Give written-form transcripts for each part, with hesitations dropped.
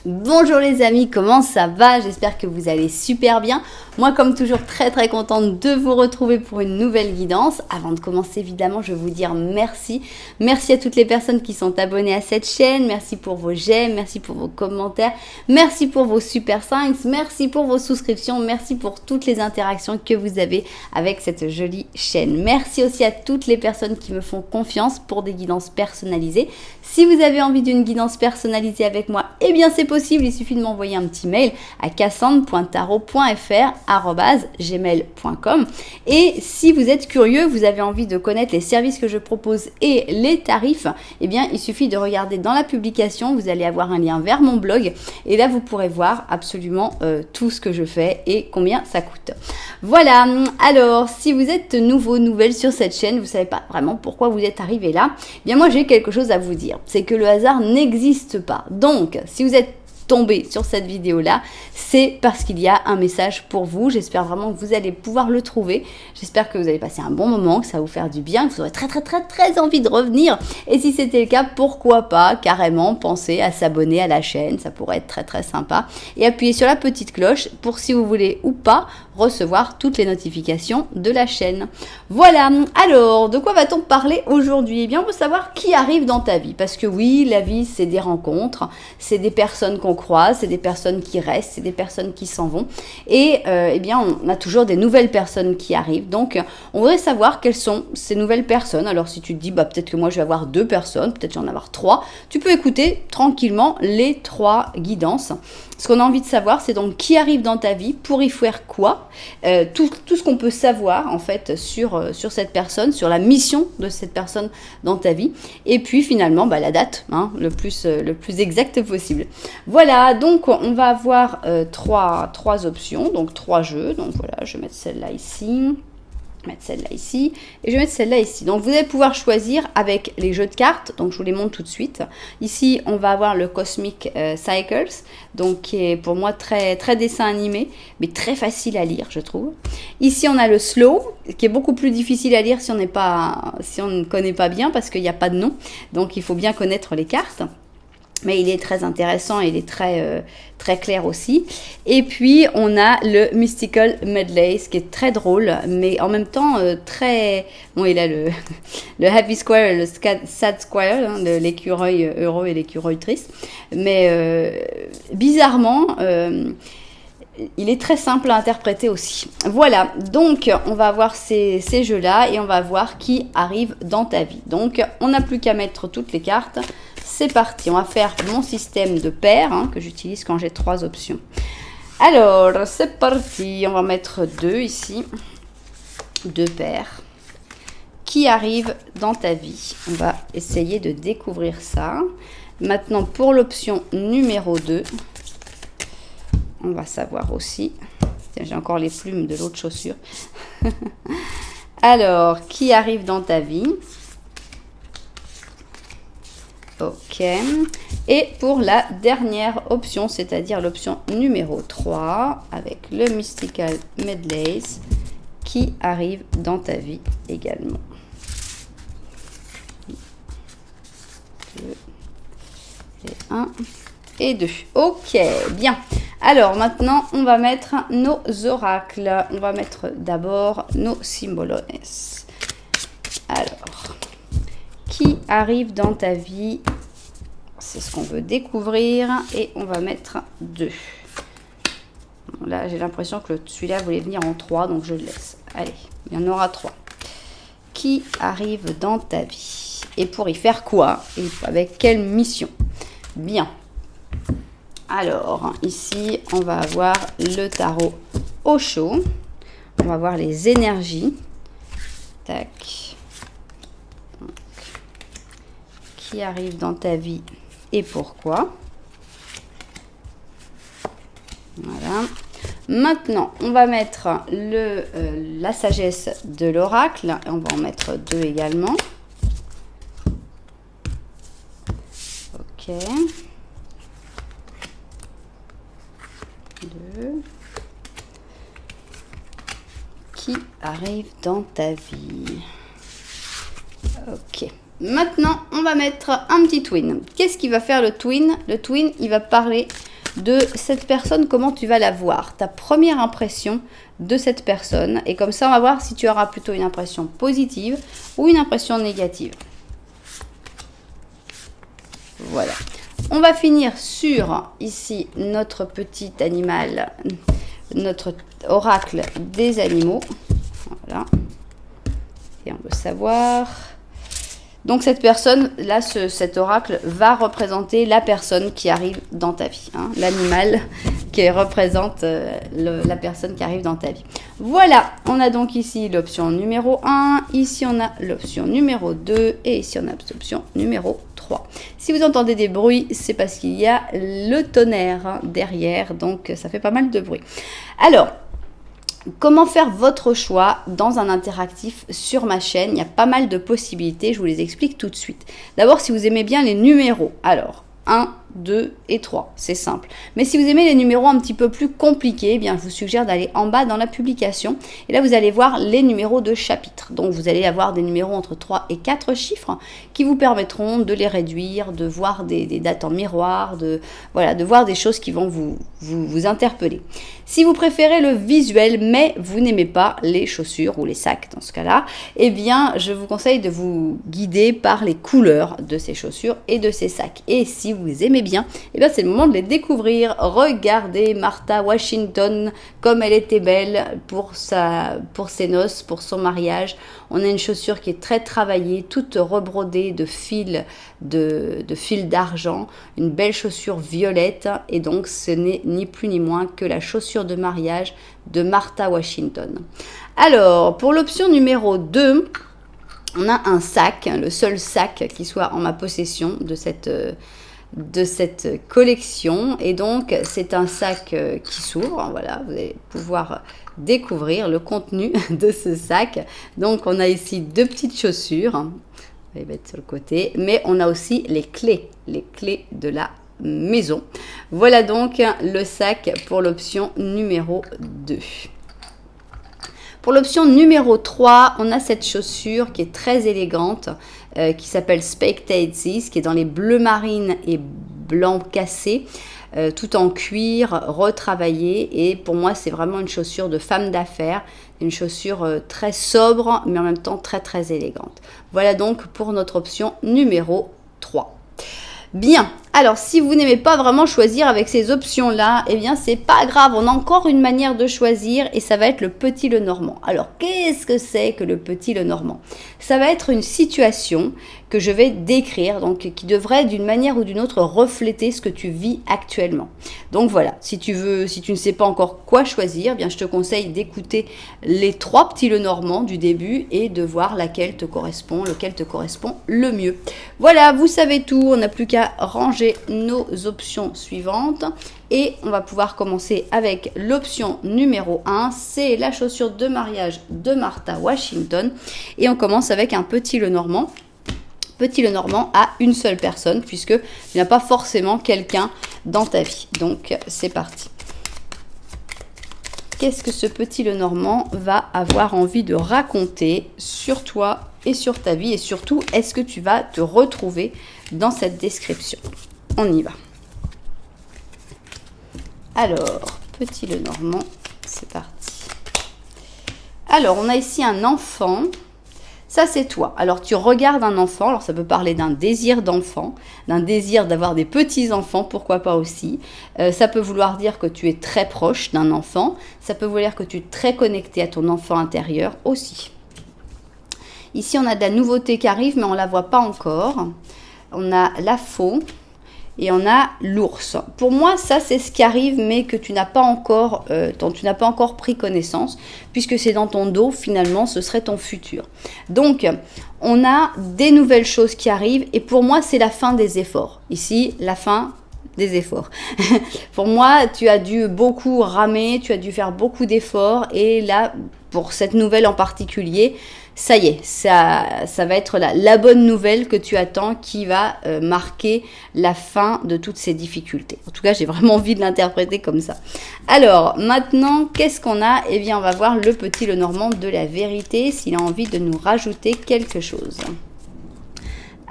Bonjour les amis, comment ça va? J'espère que vous allez super bien. Moi comme toujours très contente de vous retrouver pour une nouvelle guidance. Avant de commencer évidemment je vais vous dire merci. Merci à toutes les personnes qui sont abonnées à cette chaîne. Merci pour vos j'aime, merci pour vos commentaires. Merci pour vos super thanks, merci pour vos souscriptions. Merci pour toutes les interactions que vous avez avec cette jolie chaîne. Merci aussi à toutes les personnes qui me font confiance pour des guidances personnalisées. Si vous avez envie d'une guidance personnalisée avec moi, eh bien c'est possible, il suffit de m'envoyer un petit mail à cassandre.tarot.fr@gmail.com. Et si vous êtes curieux, vous avez envie de connaître les services que je propose et les tarifs, eh bien il suffit de regarder dans la publication, vous allez avoir un lien vers mon blog et là vous pourrez voir absolument tout ce que je fais et combien ça coûte. Voilà, alors si vous êtes nouvelle sur cette chaîne, vous ne savez pas vraiment pourquoi vous êtes arrivé là, eh bien moi j'ai quelque chose à vous dire, c'est que le hasard n'existe pas. Donc si vous êtes tombé sur cette vidéo là, c'est parce qu'il y a un message pour vous. J'espère vraiment que vous allez pouvoir le trouver. J'espère que vous allez passer un bon moment, que ça va vous faire du bien, que vous aurez très envie de revenir. Et si c'était le cas, pourquoi pas carrément penser à s'abonner à la chaîne, ça pourrait être très sympa. Et appuyer sur la petite cloche pour, si vous voulez ou pas, recevoir toutes les notifications de la chaîne. Voilà, alors de quoi va-t-on parler aujourd'hui? Eh bien on veut savoir qui arrive dans ta vie, parce que oui, la vie c'est des rencontres, c'est des personnes qu'on croise, c'est des personnes qui restent, c'est des personnes qui s'en vont, et eh bien on a toujours des nouvelles personnes qui arrivent. Donc on voudrait savoir quelles sont ces nouvelles personnes. Alors si tu te dis peut-être que moi je vais avoir 2 personnes, peut-être j'en avoir 3, tu peux écouter tranquillement les 3 guidances. Ce qu'on a envie de savoir, c'est donc qui arrive dans ta vie, pour y faire quoi, tout ce qu'on peut savoir en fait sur cette personne, sur la mission de cette personne dans ta vie, et puis finalement la date, le plus exact possible. Voilà, donc on va avoir trois options, donc 3 jeux. Donc voilà, je vais mettre celle-là ici. Mettre celle-là ici et je vais mettre celle-là ici. Donc vous allez pouvoir choisir avec les jeux de cartes, donc je vous les montre tout de suite. Ici on va avoir le Cosmic Cycles, donc qui est pour moi très dessin animé mais très facile à lire, je trouve. Ici on a le Slow qui est beaucoup plus difficile à lire si on ne connaît pas bien, parce qu'il n'y a pas de nom, donc il faut bien connaître les cartes. Mais il est très intéressant, il est très clair aussi. Et puis, on a le Mystical Medley, ce qui est très drôle, mais en même temps très... Bon, il a le Happy Square et le Sad Square, l'écureuil heureux et l'écureuil triste. Mais bizarrement... il est très simple à interpréter aussi. Voilà, donc on va voir ces jeux-là et on va voir qui arrive dans ta vie. Donc, on n'a plus qu'à mettre toutes les cartes. C'est parti, on va faire mon système de paires que j'utilise quand j'ai 3 options. Alors, c'est parti, on va mettre 2 ici. 2 paires. Qui arrive dans ta vie? On va essayer de découvrir ça. Maintenant, pour l'option numéro 2, on va savoir aussi. Tiens, j'ai encore les plumes de l'autre chaussure. Alors, qui arrive dans ta vie? Ok. Et pour la dernière option, c'est-à-dire l'option numéro 3, avec le Mystical Medleys, qui arrive dans ta vie également. 2 et 1 et 2. Ok, bien. Alors maintenant, on va mettre nos oracles. On va mettre d'abord nos symbolones. Alors, qui arrive dans ta vie? C'est ce qu'on veut découvrir. Et on va mettre 2. Bon, là, j'ai l'impression que celui-là voulait venir en 3, donc je le laisse. Allez, il y en aura 3. Qui arrive dans ta vie? Et pour y faire quoi? Et avec quelle mission? Bien. Alors, ici, on va avoir le tarot Osho. On va voir les énergies. Tac. Donc, qui arrive dans ta vie et pourquoi? Voilà. Maintenant, on va mettre la sagesse de l'oracle. On va en mettre 2 également. Ok. 2. Qui arrive dans ta vie? Ok. Maintenant, on va mettre un petit twin. Qu'est-ce qu'il va faire le twin? Le twin, il va parler de cette personne, comment tu vas la voir, ta première impression de cette personne. Et comme ça, on va voir si tu auras plutôt une impression positive ou une impression négative. Voilà. On va finir sur, ici, notre petit animal, notre oracle des animaux. Voilà. Et on veut savoir... Donc cette personne, là, cet oracle va représenter la personne qui arrive dans ta vie, hein, l'animal qui représente la personne qui arrive dans ta vie. Voilà, on a donc ici l'option numéro 1, ici on a l'option numéro 2 et ici on a l'option numéro 3. Si vous entendez des bruits, c'est parce qu'il y a le tonnerre hein, derrière, donc ça fait pas mal de bruit. Alors, comment faire votre choix dans un interactif sur ma chaîne? Il y a pas mal de possibilités, je vous les explique tout de suite. D'abord, si vous aimez bien les numéros, alors 1, 2 et 3, c'est simple. Mais si vous aimez les numéros un petit peu plus compliqués, eh bien, je vous suggère d'aller en bas dans la publication. Et là, vous allez voir les numéros de chapitre. Donc, vous allez avoir des numéros entre 3 et 4 chiffres qui vous permettront de les réduire, de voir des dates en miroir, de voir des choses qui vont vous interpeller. Si vous préférez le visuel, mais vous n'aimez pas les chaussures ou les sacs dans ce cas-là, eh bien, je vous conseille de vous guider par les couleurs de ces chaussures et de ces sacs. Et si vous aimez bien, eh bien, c'est le moment de les découvrir. Regardez Martha Washington, comme elle était belle pour ses noces, pour son mariage. On a une chaussure qui est très travaillée, toute rebrodée de fils d'argent, une belle chaussure violette, et donc ce n'est ni plus ni moins que la chaussure de mariage de Martha Washington. Alors, pour l'option numéro 2, on a un sac, le seul sac qui soit en ma possession de cette collection, et donc c'est un sac qui s'ouvre. Voilà, vous allez pouvoir découvrir le contenu de ce sac. Donc on a ici deux petites chaussures, on va les mettre sur le côté, mais on a aussi les clés de la maison. Voilà donc le sac pour l'option numéro 2. Pour l'option numéro 3, on a cette chaussure qui est très élégante, qui s'appelle Spectate This, qui est dans les bleus marines et blanc cassé, tout en cuir, retravaillé. Et pour moi, c'est vraiment une chaussure de femme d'affaires, une chaussure très sobre, mais en même temps très très élégante. Voilà donc pour notre option numéro 3. Bien, alors si vous n'aimez pas vraiment choisir avec ces options-là, eh bien c'est pas grave, on a encore une manière de choisir et ça va être le petit Lenormand. Alors qu'est-ce que c'est que le petit Lenormand? Ça va être une situation que je vais décrire, donc qui devrait d'une manière ou d'une autre refléter ce que tu vis actuellement. Donc voilà, si tu ne sais pas encore quoi choisir, eh bien je te conseille d'écouter les 3 petits Lenormand du début et de voir lequel te correspond le mieux. Voilà, vous savez tout, on n'a plus qu'à ranger nos options suivantes et on va pouvoir commencer avec l'option numéro 1, c'est la chaussure de mariage de Martha Washington, et on commence avec un petit Lenormand. Petit Lenormand à une seule personne, puisque il n'y a pas forcément quelqu'un dans ta vie. Donc c'est parti. Qu'est-ce que ce petit Lenormand va avoir envie de raconter sur toi et sur ta vie, et surtout, est-ce que tu vas te retrouver dans cette description? On y va. Alors, petit Lenormand, c'est parti. Alors, on a ici un enfant. Ça, c'est toi. Alors, tu regardes un enfant. Alors, ça peut parler d'un désir d'enfant, d'un désir d'avoir des petits-enfants, pourquoi pas aussi. Ça peut vouloir dire que tu es très proche d'un enfant. Ça peut vouloir dire que tu es très connecté à ton enfant intérieur aussi. Ici, on a de la nouveauté qui arrive, mais on ne la voit pas encore. On a la faux et on a l'ours. Pour moi, ça, c'est ce qui arrive, mais que tu n'as pas encore, dont tu n'as pas encore pris connaissance, puisque c'est dans ton dos, finalement, ce serait ton futur. Donc, on a des nouvelles choses qui arrivent, et pour moi, c'est la fin des efforts. Ici, la fin des efforts. Pour moi, tu as dû beaucoup ramer, tu as dû faire beaucoup d'efforts, et là, pour cette nouvelle en particulier, ça y est, ça va être la bonne nouvelle que tu attends, qui va marquer la fin de toutes ces difficultés. En tout cas, j'ai vraiment envie de l'interpréter comme ça. Alors, maintenant, qu'est-ce qu'on a? Eh bien, on va voir le petit Lenormand de la vérité, s'il a envie de nous rajouter quelque chose.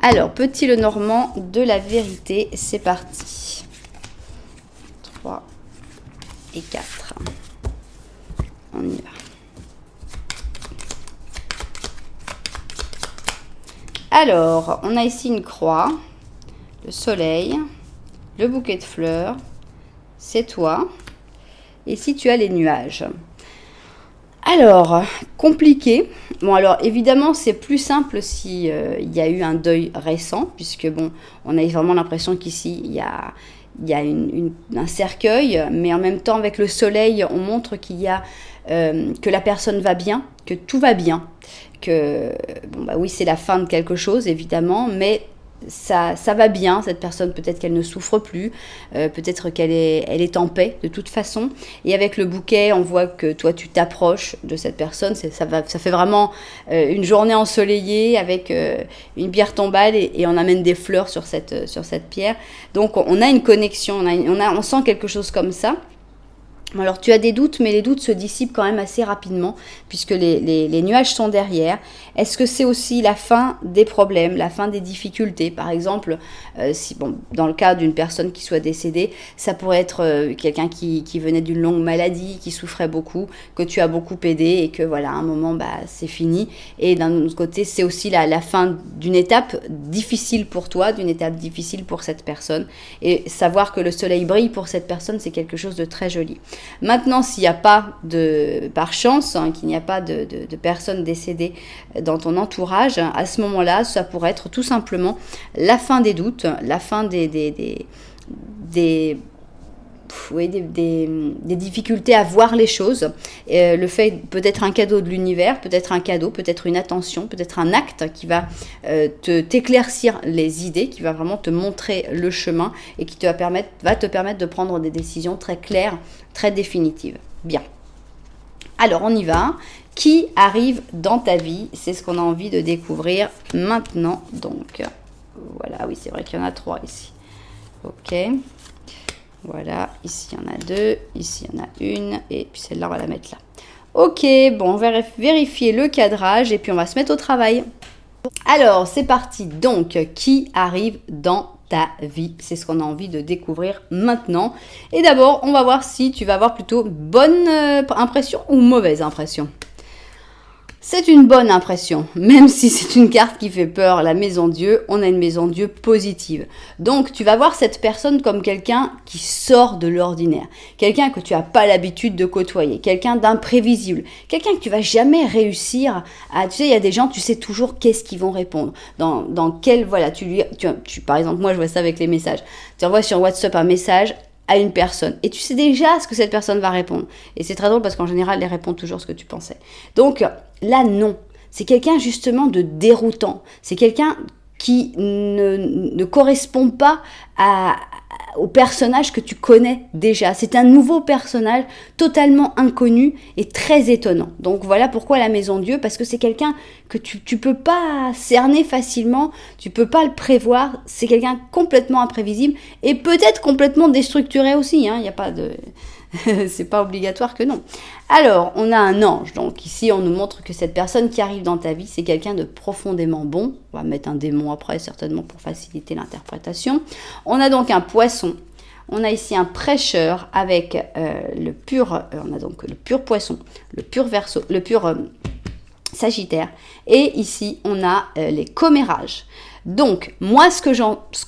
Alors, petit Lenormand de la vérité, c'est parti. 3 et 4. On y va. Alors, on a ici une croix, le soleil, le bouquet de fleurs, c'est toi. Et si tu as les nuages. Alors, compliqué. Bon, alors évidemment, c'est plus simple si il y a eu un deuil récent, puisque bon, on a vraiment l'impression qu'ici, il y a un cercueil, mais en même temps, avec le soleil, on montre qu'il y a que la personne va bien, que tout va bien, que bon bah oui, c'est la fin de quelque chose évidemment, mais ça va bien, cette personne, peut-être qu'elle ne souffre plus, peut-être qu'elle est en paix de toute façon. Et avec le bouquet, on voit que toi, tu t'approches de cette personne. Ça fait vraiment une journée ensoleillée avec une pierre tombale et on amène des fleurs sur cette pierre. Donc, on a une connexion, on sent quelque chose comme ça. Alors tu as des doutes, mais les doutes se dissipent quand même assez rapidement, puisque les nuages sont derrière. Est-ce que c'est aussi la fin des problèmes, la fin des difficultés? Par exemple, dans le cas d'une personne qui soit décédée, ça pourrait être quelqu'un qui venait d'une longue maladie, qui souffrait beaucoup, que tu as beaucoup aidé et que voilà, à un moment, c'est fini. Et d'un autre côté, c'est aussi la fin d'une étape difficile pour toi, d'une étape difficile pour cette personne. Et savoir que le soleil brille pour cette personne, c'est quelque chose de très joli. Maintenant, s'il n'y a pas par chance, qu'il n'y a pas de personnes décédées dans ton entourage, à ce moment-là, ça pourrait être tout simplement la fin des doutes, la fin des difficultés à voir les choses, le fait peut-être un cadeau de l'univers, peut-être une attention, peut-être un acte qui va t'éclaircir les idées, qui va vraiment te montrer le chemin et qui va te permettre de prendre des décisions très claires, très définitives. Bien. Alors on y va. Qui arrive dans ta vie? C'est ce qu'on a envie de découvrir maintenant. Donc voilà, oui, c'est vrai qu'il y en a 3 ici. Ok. Voilà, ici il y en a 2, ici il y en a une, et puis celle-là on va la mettre là. Ok, bon, on va vérifier le cadrage et puis on va se mettre au travail. Alors, c'est parti. Donc, qui arrive dans ta vie? C'est ce qu'on a envie de découvrir maintenant. Et d'abord, on va voir si tu vas avoir plutôt bonne impression ou mauvaise impression. C'est une bonne impression, même si c'est une carte qui fait peur, la maison Dieu, on a une maison Dieu positive. Donc tu vas voir cette personne comme quelqu'un qui sort de l'ordinaire, quelqu'un que tu n'as pas l'habitude de côtoyer, quelqu'un d'imprévisible, quelqu'un que tu vas jamais réussir à... Tu sais, il y a des gens, tu sais toujours qu'est-ce qu'ils vont répondre, dans quel... Voilà, par exemple, moi je vois ça avec les messages. Tu envoies sur WhatsApp un message à une personne. Et tu sais déjà ce que cette personne va répondre. Et c'est très drôle parce qu'en général, elle répond toujours ce que tu pensais. Donc là, non. C'est quelqu'un justement de déroutant. C'est quelqu'un qui ne correspond pas au personnage que tu connais déjà. C'est un nouveau personnage totalement inconnu et très étonnant. Donc voilà pourquoi la maison Dieu, parce que c'est quelqu'un que tu peux pas cerner facilement, tu peux pas le prévoir, c'est quelqu'un complètement imprévisible et peut-être complètement déstructuré aussi, il y a pas de... c'est pas obligatoire que non. Alors, on a un ange. Donc ici, on nous montre que cette personne qui arrive dans ta vie, c'est quelqu'un de profondément bon. On va mettre un démon après, certainement, pour faciliter l'interprétation. On a donc un poisson. On a ici un prêcheur avec on a donc le pur poisson, le pur verseau, le pur sagittaire. Et ici, on a les commérages. Donc, moi, ce que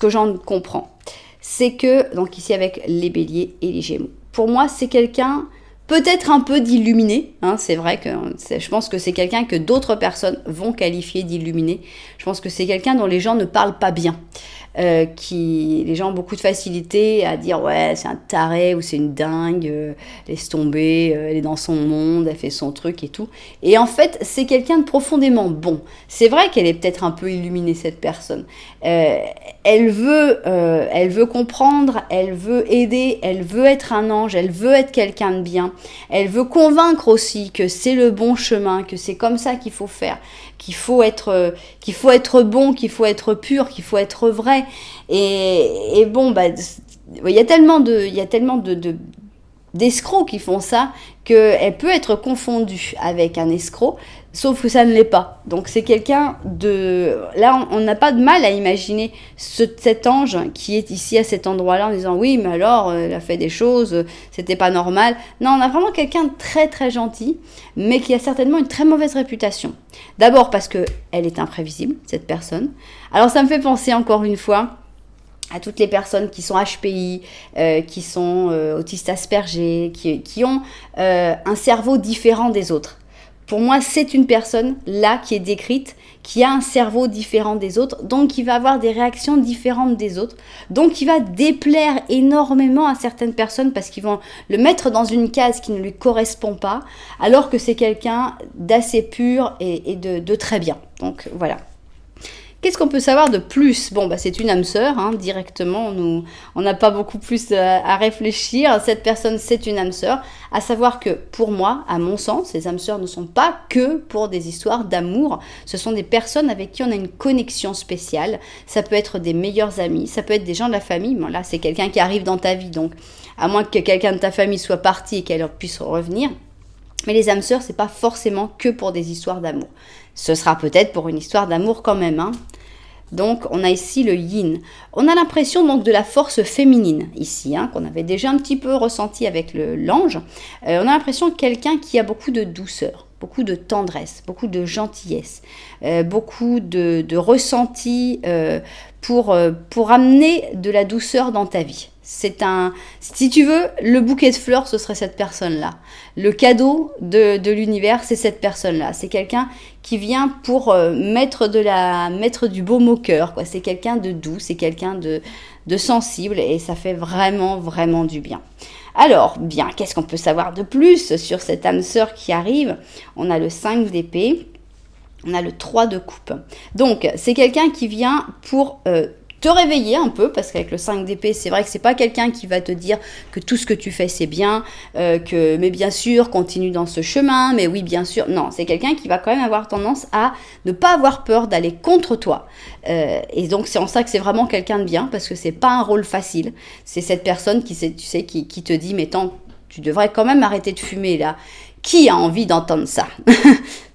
j'en comprends, c'est que, donc ici avec les béliers et les gémeaux, pour moi, c'est quelqu'un peut-être un peu d'illuminé. C'est vrai que je pense que c'est quelqu'un que d'autres personnes vont qualifier d'illuminé. Je pense que c'est quelqu'un dont les gens ne parlent pas bien. Les gens ont beaucoup de facilité à dire ouais c'est un taré ou c'est une dingue, laisse tomber, elle est dans son monde, elle fait son truc et tout. Et en fait c'est quelqu'un de profondément bon. C'est vrai qu'elle est peut-être un peu illuminée cette personne. Elle veut comprendre, elle veut aider, elle veut être un ange, elle veut être quelqu'un de bien. Elle veut convaincre aussi que c'est le bon chemin, que c'est comme ça qu'il faut faire, qu'il faut être bon, qu'il faut être pur, qu'il faut être vrai. Et bon, il y a tellement d'escrocs qui font ça qu'elle peut être confondue avec un escroc. Sauf que ça ne l'est pas. Donc c'est quelqu'un de... Là, on n'a pas de mal à imaginer cet ange qui est ici à cet endroit-là en disant oui, mais alors, elle a fait des choses, c'était pas normal. Non, on a vraiment quelqu'un de très très gentil, mais qui a certainement une très mauvaise réputation. D'abord parce qu'elle est imprévisible, cette personne. Alors ça me fait penser encore une fois à toutes les personnes qui sont HPI, qui sont autistes Asperger, qui ont un cerveau différent des autres. Pour moi, c'est une personne là qui est décrite, qui a un cerveau différent des autres, donc qui va avoir des réactions différentes des autres, donc qui va déplaire énormément à certaines personnes parce qu'ils vont le mettre dans une case qui ne lui correspond pas, alors que c'est quelqu'un d'assez pur et de très bien. Donc voilà. Qu'est-ce qu'on peut savoir de plus? Bon, c'est une âme sœur, directement, on n'a pas beaucoup plus à réfléchir. Cette personne, c'est une âme sœur. À savoir que, pour moi, à mon sens, les âmes sœurs ne sont pas que pour des histoires d'amour. Ce sont des personnes avec qui on a une connexion spéciale. Ça peut être des meilleurs amis, ça peut être des gens de la famille. Bon, là, c'est quelqu'un qui arrive dans ta vie, donc à moins que quelqu'un de ta famille soit parti et qu'elle puisse revenir. Mais les âmes sœurs, c'est pas forcément que pour des histoires d'amour. Ce sera peut-être pour une histoire d'amour quand même, Donc, on a ici le yin. On a l'impression donc de la force féminine ici, qu'on avait déjà un petit peu ressenti avec l'ange. On a l'impression de quelqu'un qui a beaucoup de douceur, beaucoup de tendresse, beaucoup de gentillesse, beaucoup de ressenti pour amener de la douceur dans ta vie. Si tu veux, le bouquet de fleurs, ce serait cette personne-là. Le cadeau de l'univers, c'est cette personne-là. C'est quelqu'un qui vient pour mettre du baume au cœur, quoi. C'est quelqu'un de doux, c'est quelqu'un de sensible et ça fait vraiment, vraiment du bien. Alors, bien, qu'est-ce qu'on peut savoir de plus sur cette âme sœur qui arrive? On a le 5 d'épée, on a le 3 de coupe. Donc, c'est quelqu'un qui vient pour... te réveiller un peu, parce qu'avec le 5 d'épée, c'est vrai que c'est pas quelqu'un qui va te dire que tout ce que tu fais c'est bien, mais bien sûr, continue dans ce chemin, mais oui, bien sûr. Non, c'est quelqu'un qui va quand même avoir tendance à ne pas avoir peur d'aller contre toi. Et donc, c'est en ça que c'est vraiment quelqu'un de bien, parce que c'est pas un rôle facile. C'est cette personne qui te dit, mais tant, tu devrais quand même arrêter de fumer là. Qui a envie d'entendre ça?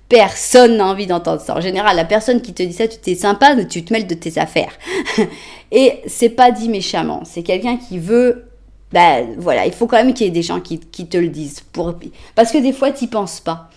Personne n'a envie d'entendre ça. En général, la personne qui te dit ça, tu t'es sympa, mais tu te mêles de tes affaires. Et c'est pas dit méchamment. C'est quelqu'un qui veut... il faut quand même qu'il y ait des gens qui te le disent. Parce que des fois, tu n'y penses pas.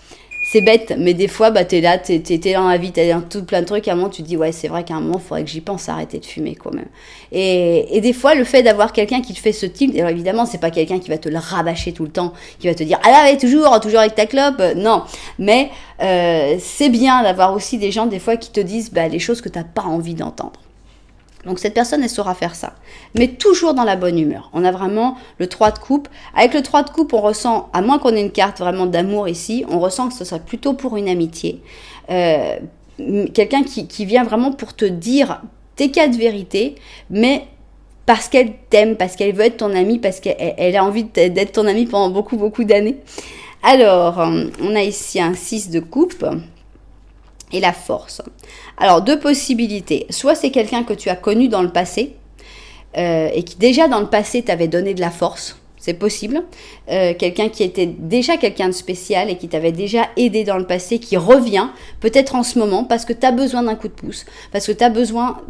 C'est bête, mais des fois, t'es là, t'es dans la vie, t'as tout plein de trucs. À un moment, tu te dis, ouais, c'est vrai qu'à un moment, il faudrait que j'y pense à arrêter de fumer quand même. Et des fois, le fait d'avoir quelqu'un qui te fait ce type, alors évidemment, c'est pas quelqu'un qui va te le rabâcher tout le temps, qui va te dire, ah là, ouais, toujours avec ta clope. Non, mais c'est bien d'avoir aussi des gens, des fois, qui te disent les choses que t'as pas envie d'entendre. Donc cette personne, elle saura faire ça. Mais toujours dans la bonne humeur. On a vraiment le 3 de coupe. Avec le 3 de coupe, on ressent, à moins qu'on ait une carte vraiment d'amour ici, on ressent que ce soit plutôt pour une amitié. Quelqu'un qui vient vraiment pour te dire tes cas de vérité, mais parce qu'elle t'aime, parce qu'elle veut être ton amie, parce qu'elle a envie d'être ton amie pendant beaucoup, beaucoup d'années. Alors, on a ici un 6 de coupe. Et la force. Alors, deux possibilités. Soit c'est quelqu'un que tu as connu dans le passé et qui déjà dans le passé t'avait donné de la force. C'est possible. Quelqu'un qui était déjà quelqu'un de spécial et qui t'avait déjà aidé dans le passé, qui revient peut-être en ce moment parce que tu as besoin d'un coup de pouce. Parce que tu as besoin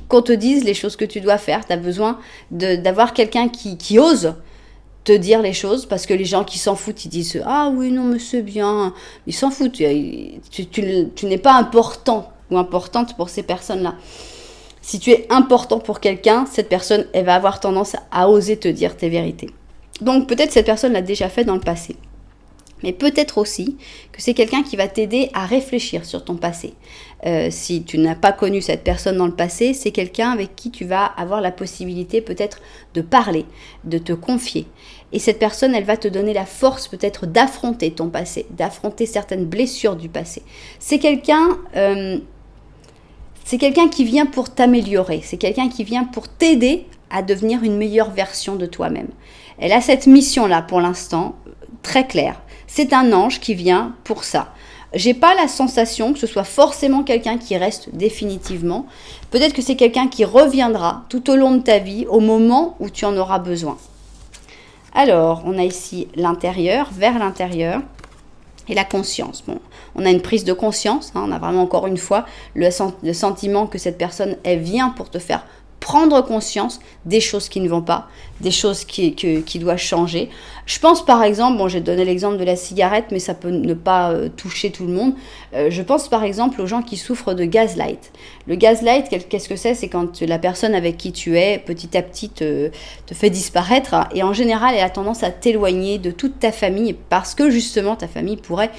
qu'on te dise les choses que tu dois faire. Tu as besoin d'avoir quelqu'un qui ose te dire les choses, parce que les gens qui s'en foutent, ils disent « Ah oui, non, mais c'est bien ». Ils s'en foutent. Tu n'es pas important ou importante pour ces personnes-là. Si tu es important pour quelqu'un, cette personne, elle va avoir tendance à oser te dire tes vérités. Donc peut-être cette personne l'a déjà fait dans le passé. Mais peut-être aussi que c'est quelqu'un qui va t'aider à réfléchir sur ton passé. Si tu n'as pas connu cette personne dans le passé, c'est quelqu'un avec qui tu vas avoir la possibilité peut-être de parler, de te confier. Et cette personne, elle va te donner la force peut-être d'affronter ton passé, d'affronter certaines blessures du passé. C'est quelqu'un qui vient pour t'améliorer, c'est quelqu'un qui vient pour t'aider à devenir une meilleure version de toi-même. Elle a cette mission-là pour l'instant, très claire. C'est un ange qui vient pour ça. J'ai pas la sensation que ce soit forcément quelqu'un qui reste définitivement. Peut-être que c'est quelqu'un qui reviendra tout au long de ta vie, au moment où tu en auras besoin. Alors, on a ici l'intérieur, vers l'intérieur. et la conscience. Bon, on a une prise de conscience, hein, on a vraiment encore une fois le sentiment que cette personne, elle vient pour te faire prendre conscience des choses qui ne vont pas, des choses qui doivent changer. Je pense par exemple, bon j'ai donné l'exemple de la cigarette, mais ça peut ne pas toucher tout le monde. Je pense par exemple aux gens qui souffrent de gaslight. Le gaslight, qu'est-ce que c'est? C'est quand la personne avec qui tu es, petit à petit, te fait disparaître. Et en général, elle a tendance à t'éloigner de toute ta famille parce que justement, ta famille pourrait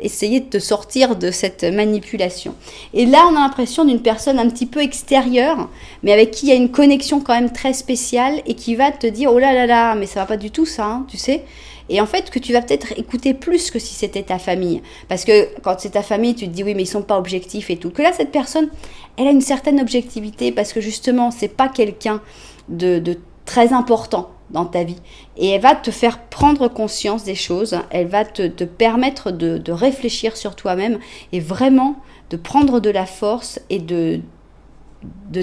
essayer de te sortir de cette manipulation. Et là, on a l'impression d'une personne un petit peu extérieure, mais avec qui il y a une connexion quand même très spéciale et qui va te dire « Oh là là là, mais ça va pas du tout ça, hein, tu sais ?» Et en fait, que tu vas peut-être écouter plus que si c'était ta famille. Parce que quand c'est ta famille, tu te dis « Oui, mais ils sont pas objectifs et tout. » Que là, cette personne, elle a une certaine objectivité parce que justement, c'est pas quelqu'un de très important dans ta vie. Et elle va te faire prendre conscience des choses. Elle va te permettre de réfléchir sur toi-même et vraiment de prendre de la force et de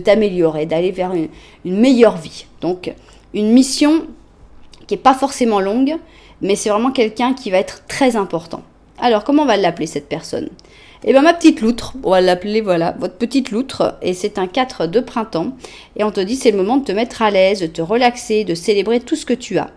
t'améliorer, d'aller vers une meilleure vie. Donc, une mission qui n'est pas forcément longue, mais c'est vraiment quelqu'un qui va être très important. Alors, comment on va l'appeler, cette personne? Eh bien, ma petite loutre, on va l'appeler, voilà, votre petite loutre, et c'est un 4 de printemps, et on te dit, c'est le moment de te mettre à l'aise, de te relaxer, de célébrer tout ce que tu as.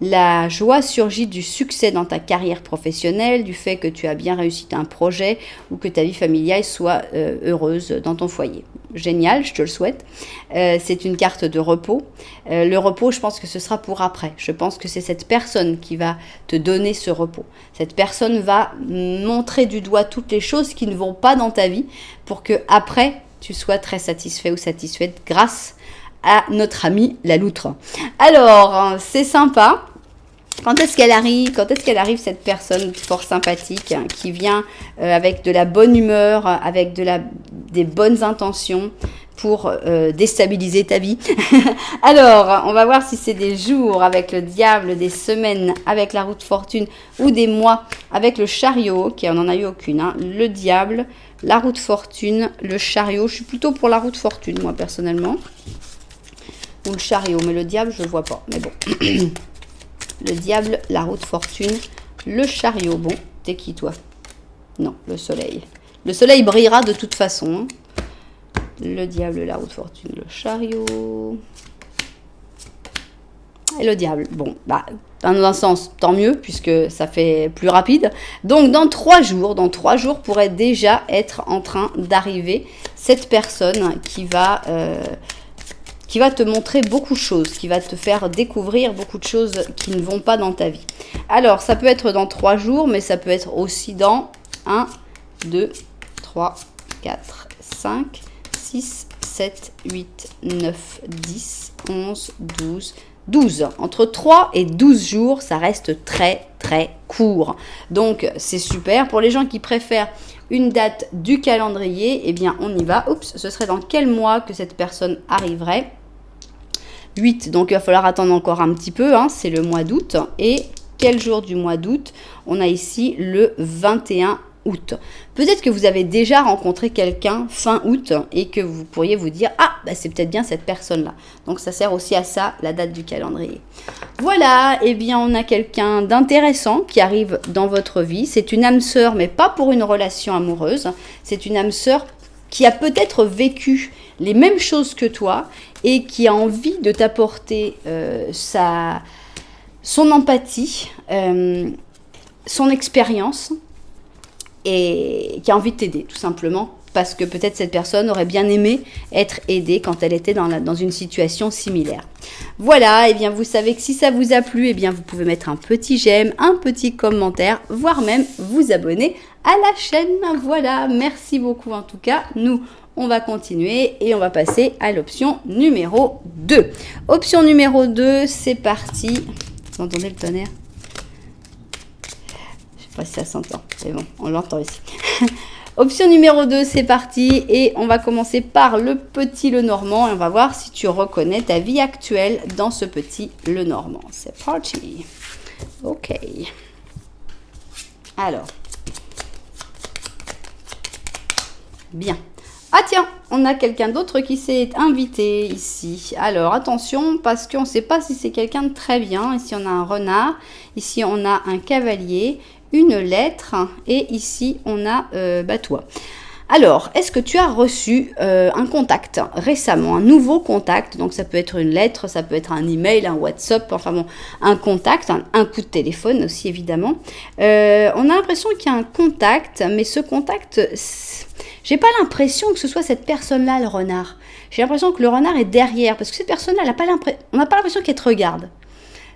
La joie surgit du succès dans ta carrière professionnelle, du fait que tu as bien réussi un projet ou que ta vie familiale soit heureuse dans ton foyer. Génial, je te le souhaite. C'est une carte de repos. Le repos, je pense que ce sera pour après. Je pense que c'est cette personne qui va te donner ce repos. Cette personne va montrer du doigt toutes les choses qui ne vont pas dans ta vie pour que après tu sois très satisfait ou satisfaite grâce à notre amie la loutre. Alors, c'est sympa. Quand est-ce qu'elle arrive? Quand est-ce qu'elle arrive, cette personne fort sympathique qui vient avec de la bonne humeur, avec des bonnes intentions pour déstabiliser ta vie? Alors, on va voir si c'est des jours avec le diable, des semaines avec la roue de fortune ou des mois avec le chariot. Ok, on n'en a eu aucune. Hein. Le diable, la roue de fortune, le chariot. Je suis plutôt pour la roue de fortune, moi, personnellement. Ou le chariot, mais le diable, je ne vois pas. Mais bon. Le diable, la roue de fortune, le chariot. Bon, t'es qui, toi? Non, le soleil. Le soleil brillera de toute façon. Le diable, la roue de fortune, le chariot. Et le diable. Bon, bah, dans un sens, tant mieux, puisque ça fait plus rapide. Donc, dans 3 jours pourrait déjà être en train d'arriver cette personne qui va te montrer beaucoup de choses, qui va te faire découvrir beaucoup de choses qui ne vont pas dans ta vie. Alors, ça peut être dans 3 jours, mais ça peut être aussi dans 1, 2, 3, 4, 5, 6, 7, 8, 9, 10, 11, 12, 12. Entre 3 et 12 jours, ça reste très, très court. Donc, c'est super. Pour les gens qui préfèrent une date du calendrier, eh bien, on y va. Oups, ce serait dans quel mois que cette personne arriverait? 8, donc il va falloir attendre encore un petit peu, hein, c'est le mois d'août. Et quel jour du mois d'août? On a ici le 21 août. Peut-être que vous avez déjà rencontré quelqu'un fin août et que vous pourriez vous dire « Ah, bah c'est peut-être bien cette personne-là ». Donc ça sert aussi à ça, la date du calendrier. Voilà, eh bien on a quelqu'un d'intéressant qui arrive dans votre vie. C'est une âme sœur, mais pas pour une relation amoureuse. C'est une âme sœur qui a peut-être vécu les mêmes choses que toi et qui a envie de t'apporter son empathie, son expérience, et qui a envie de t'aider, tout simplement, parce que peut-être cette personne aurait bien aimé être aidée quand elle était dans une situation similaire. Voilà, et bien vous savez que si ça vous a plu, et bien vous pouvez mettre un petit j'aime, un petit commentaire, voire même vous abonner à la chaîne. Voilà, merci beaucoup en tout cas. Nous, on va continuer et on va passer à l'option numéro 2. Option numéro 2, c'est parti. Vous entendez le tonnerre? Je sais pas si ça s'entend, mais bon, on l'entend ici. Option numéro 2, c'est parti. Et on va commencer par le petit Lenormand. Et on va voir si tu reconnais ta vie actuelle dans ce petit Lenormand. C'est parti. Ok. Alors. Bien. Ah tiens, on a quelqu'un d'autre qui s'est invité ici. Alors attention, parce qu'on ne sait pas si c'est quelqu'un de très bien. Ici on a un renard, ici on a un cavalier, une lettre et ici on a toi. Alors, est-ce que tu as reçu un contact récemment, un nouveau contact? Donc ça peut être une lettre, ça peut être un email, un WhatsApp, enfin bon, un contact, un coup de téléphone aussi évidemment. On a l'impression qu'il y a un contact, mais ce contact, j'ai pas l'impression que ce soit cette personne-là, le renard. J'ai l'impression que le renard est derrière, parce que cette personne-là, on n'a pas l'impression qu'elle te regarde.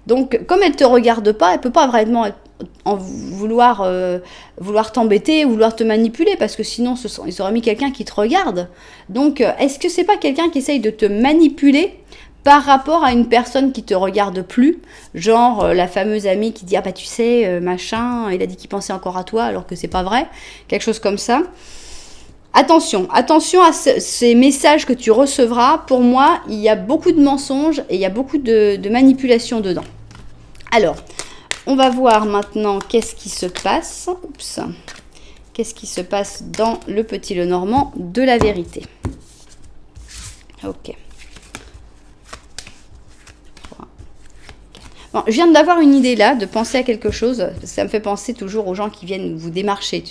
Donc, comme elle ne te regarde pas, elle ne peut pas vraiment vouloir t'embêter, vouloir te manipuler, parce que sinon, ils auraient mis quelqu'un qui te regarde. Donc, est-ce que c'est pas quelqu'un qui essaye de te manipuler par rapport à une personne qui te regarde plus, genre la fameuse amie qui dit ah bah tu sais machin, il a dit qu'il pensait encore à toi alors que c'est pas vrai, quelque chose comme ça. Attention à ces messages que tu recevras. Pour moi, il y a beaucoup de mensonges et il y a beaucoup de manipulations dedans. Alors, on va voir maintenant qu'est-ce qui se passe. Oups. Qu'est-ce qui se passe dans le Petit Lenormand de la vérité. Ok. Bon, je viens d'avoir une idée là, de penser à quelque chose, parce que ça me fait penser toujours aux gens qui viennent vous démarcher.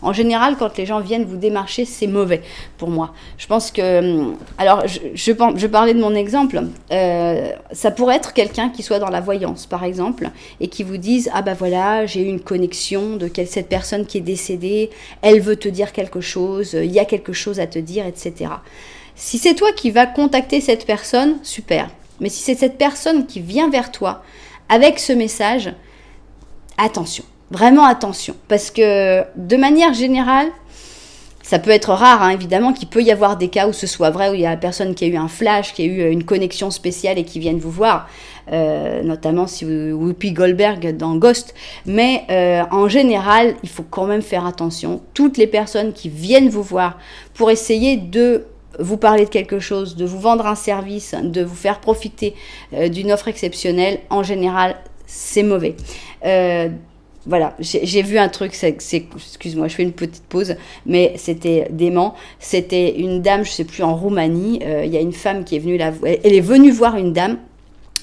En général, quand les gens viennent vous démarcher, c'est mauvais pour moi. Je pense que... Alors, je parlais de mon exemple. Ça pourrait être quelqu'un qui soit dans la voyance, par exemple, et qui vous dise « Ah bah voilà, j'ai eu une connexion de cette personne qui est décédée, elle veut te dire quelque chose, il y a quelque chose à te dire, etc. » Si c'est toi qui vas contacter cette personne, super. Mais si c'est cette personne qui vient vers toi avec ce message, attention, vraiment attention. Parce que de manière générale, ça peut être rare, hein, évidemment, qu'il peut y avoir des cas où ce soit vrai, où il y a la personne qui a eu un flash, qui a eu une connexion spéciale et qui vienne vous voir, notamment si Whoopi Goldberg dans Ghost. Mais en général, il faut quand même faire attention. Toutes les personnes qui viennent vous voir pour essayer de vous parler de quelque chose, de vous vendre un service, de vous faire profiter d'une offre exceptionnelle, en général, c'est mauvais. Voilà, j'ai vu un truc, excuse-moi, je fais une petite pause, mais c'était dément. C'était une dame, je ne sais plus, en Roumanie. Il y a une femme qui est venue elle est venue voir une dame.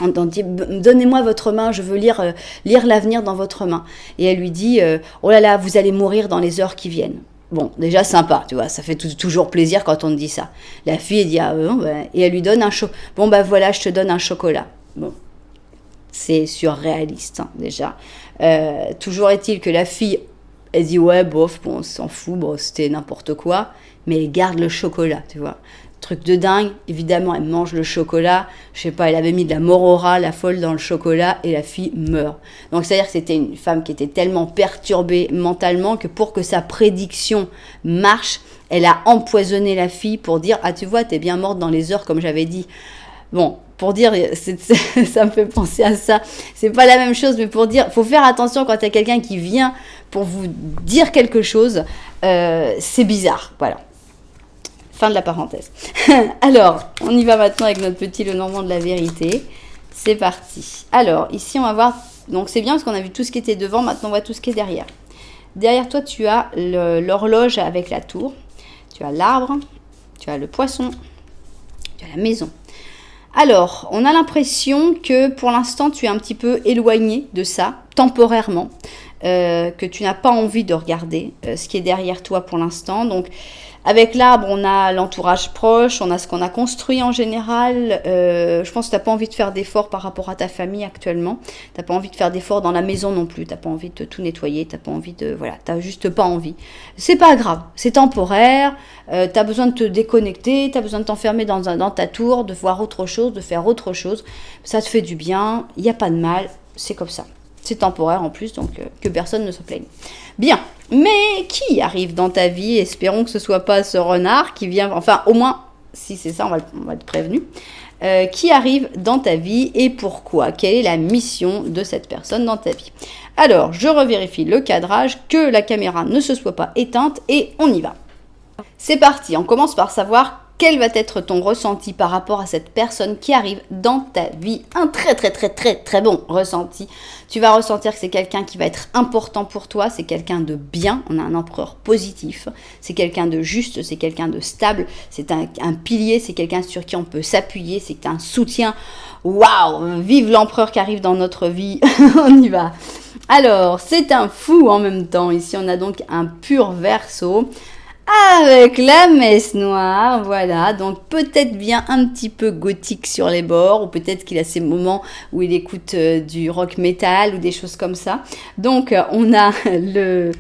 On dit, donnez-moi votre main, je veux lire l'avenir dans votre main. Et elle lui dit, oh là là, vous allez mourir dans les heures qui viennent. Bon, déjà sympa, tu vois, ça fait toujours plaisir quand on te dit ça. La fille, elle dit, ah non, ben, et elle lui donne un chocolat. Bon, ben voilà, je te donne un chocolat. Bon, c'est surréaliste, hein, déjà. Toujours est-il que la fille, elle dit, ouais, bof, bon, on s'en fout, bon, c'était n'importe quoi, mais elle garde le chocolat, tu vois. Truc de dingue, évidemment, elle mange le chocolat, je sais pas, elle avait mis de la morora, la folle dans le chocolat, et la fille meurt. Donc, c'est-à-dire que c'était une femme qui était tellement perturbée mentalement que pour que sa prédiction marche, elle a empoisonné la fille pour dire « Ah, tu vois, t'es bien morte dans les heures, comme j'avais dit. » Bon, pour dire, ça me fait penser à ça. C'est pas la même chose, mais pour dire, faut faire attention quand il y a quelqu'un qui vient pour vous dire quelque chose, c'est bizarre, voilà. Fin de la parenthèse. Alors, on y va maintenant avec notre petit Lenormand de la vérité. C'est parti. Alors, ici, on va voir... Donc, c'est bien parce qu'on a vu tout ce qui était devant. Maintenant, on voit tout ce qui est derrière. Derrière toi, tu as l'horloge avec la tour. Tu as l'arbre. Tu as le poisson. Tu as la maison. Alors, on a l'impression que, pour l'instant, tu es un petit peu éloigné de ça, temporairement. Que tu n'as pas envie de regarder ce qui est derrière toi pour l'instant. Donc, avec l'arbre, on a l'entourage proche, on a ce qu'on a construit en général. Je pense que tu n'as pas envie de faire d'efforts par rapport à ta famille actuellement. Tu n'as pas envie de faire d'efforts dans la maison non plus. Tu n'as pas envie de tout nettoyer. Tu n'as pas envie de... Voilà, tu n'as juste pas envie. C'est pas grave, c'est temporaire. Tu as besoin de te déconnecter. Tu as besoin de t'enfermer dans ta tour, de voir autre chose, de faire autre chose. Ça te fait du bien. Il n'y a pas de mal. C'est comme ça. C'est temporaire en plus, donc que personne ne se plaigne. Bien, mais qui arrive dans ta vie? Espérons que ce ne soit pas ce renard qui vient... Enfin, au moins, si c'est ça, on va être prévenu. Qui arrive dans ta vie et pourquoi? Quelle est la mission de cette personne dans ta vie? Alors, je revérifie le cadrage, que la caméra ne se soit pas éteinte et on y va. C'est parti, on commence par savoir quel va être ton ressenti par rapport à cette personne qui arrive dans ta vie? Un très très très très très bon ressenti. Tu vas ressentir que c'est quelqu'un qui va être important pour toi, c'est quelqu'un de bien, on a un empereur positif, c'est quelqu'un de juste, c'est quelqu'un de stable, c'est un pilier, c'est quelqu'un sur qui on peut s'appuyer, c'est un soutien. Waouh, vive l'empereur qui arrive dans notre vie, on y va. Alors, c'est un fou en même temps, ici on a donc un pur Verseau, avec la messe noire, voilà, donc peut-être bien un petit peu gothique sur les bords, ou peut-être qu'il a ces moments où il écoute du rock metal ou des choses comme ça. Donc on a le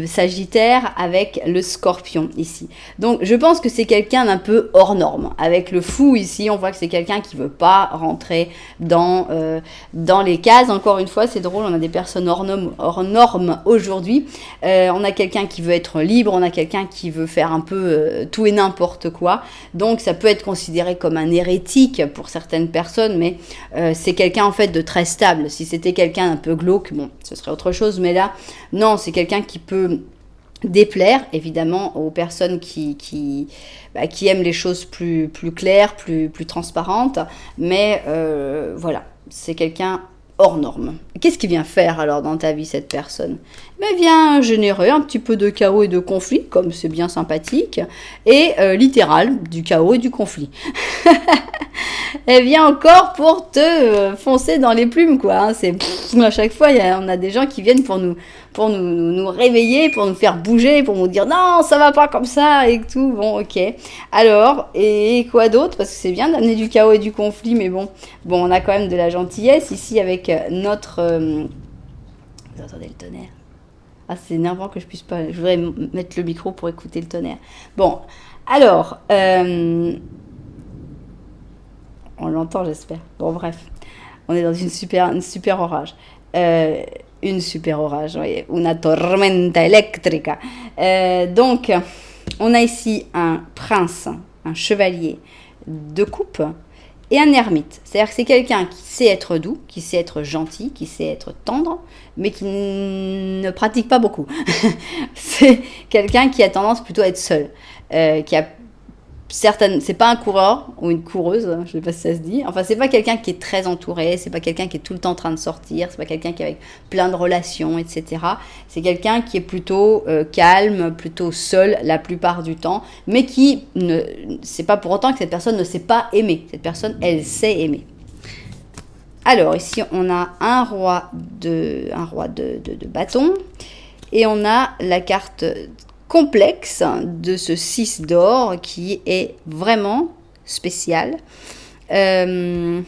Sagittaire avec le Scorpion ici. Donc je pense que c'est quelqu'un d'un peu hors norme. Avec le fou ici, on voit que c'est quelqu'un qui veut pas rentrer dans les cases. Encore une fois, c'est drôle, on a des personnes hors normes aujourd'hui. On a quelqu'un qui veut être libre, on a quelqu'un qui veut faire un peu tout et n'importe quoi. Donc ça peut être considéré comme un hérétique pour certaines personnes, mais c'est quelqu'un en fait de très stable. Si c'était quelqu'un un peu glauque, bon, ce serait autre chose, mais là, non, c'est quelqu'un qui peut déplaire évidemment aux personnes qui aiment les choses plus claires, plus transparentes, mais voilà, c'est quelqu'un hors norme. Qu'est-ce qu'il vient faire alors dans ta vie cette personne? Il vient générer un petit peu de chaos et de conflit, comme c'est bien sympathique, et littéral, du chaos et du conflit. Elle vient encore pour te foncer dans les plumes, quoi. Hein. C'est à chaque fois, on a des gens qui viennent pour nous réveiller, pour nous faire bouger, pour nous dire non, ça va pas comme ça et tout. Bon, ok. Alors, et quoi d'autre? Parce que c'est bien d'amener du chaos et du conflit, mais bon, on a quand même de la gentillesse ici avec notre. Vous entendez le tonnerre? Ah, c'est énervant que je puisse pas. Je voudrais mettre le micro pour écouter le tonnerre. Bon, alors. On l'entend, j'espère. Bon, bref. On est dans une super orage. Une super orage, oui. Una tormenta electrica. Donc, on a ici un prince, un chevalier de coupe et un ermite. C'est-à-dire que c'est quelqu'un qui sait être doux, qui sait être gentil, qui sait être tendre, mais qui ne pratique pas beaucoup. C'est quelqu'un qui a tendance plutôt à être seul, qui a c'est pas un coureur ou une coureuse, je sais pas si ça se dit. Enfin, c'est pas quelqu'un qui est très entouré, c'est pas quelqu'un qui est tout le temps en train de sortir, c'est pas quelqu'un qui est avec plein de relations, etc. C'est quelqu'un qui est plutôt calme, plutôt seul la plupart du temps, mais c'est pas pour autant que cette personne ne sait pas aimer. Cette personne, elle sait aimer. Alors, ici, on a un roi de bâton et on a la carte complexe de ce 6 d'or qui est vraiment spécial. D'abord,